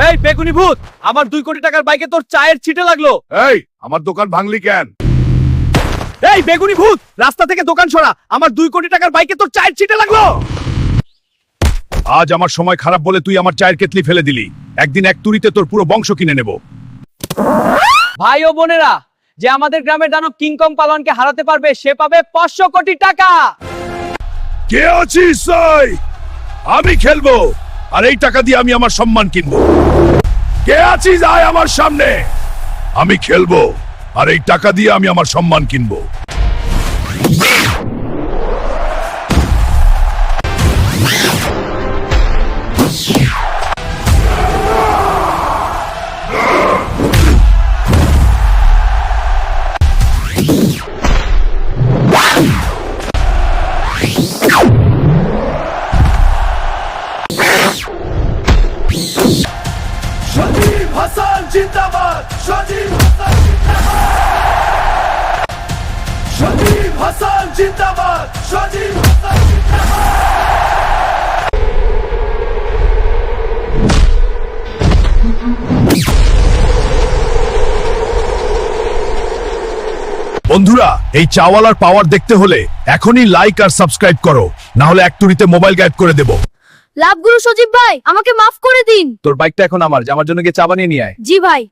এই বেগুনি ভূত, আমার 2 কোটি টাকার বাইকে তোর চায়ের ছিটে লাগলো। এই আমার দোকান ভাঙলি কেন? এই বেগুনি ভূত, রাস্তা থেকে দোকান সরা, আমার 2 কোটি টাকার বাইকে তোর চায়ের ছিটে লাগলো। আজ আমার সময় খারাপ বলে তুই আমার চায়ের কেতলি ফেলে দিলি। একদিন এক তুড়িতে তোর পুরো বংশ কিনে নেব। ভাই ও বোনেরা, যে আমাদের গ্রামের দানব কিংকং পালনকে হারাতে পারবে সে পাবে 500 কোটি টাকা। কে আছিস তুই? আমি খেলবো, আর এই টাকা দিয়ে আমি আমার সম্মান কিনবো। কে আছিস আয় আমার সামনে। আমি খেলবো, আর এই টাকা দিয়ে আমি আমার সম্মান কিনবো। সজীব হাসান জিন্দাবাদ, সজীব হাসান জিন্দাবাদ, সজীব হাসান জিন্দাবাদ, সজীব হাসান জিন্দাবাদ। বন্ধুরা, এই চাওয়ালার পাওয়ার দেখতে হলে এখনই লাইক আর সাবস্ক্রাইব করো, না হলে এক তুড়িতে মোবাইল গায়েব করে দেব। লাভ গুরু সজীব ভাই, আমাকে মাফ করে দিন। তোর বাইকটা এখন আমার জন্য গিয়ে চা বানিয়ে নিয়ে আয়। জি ভাই।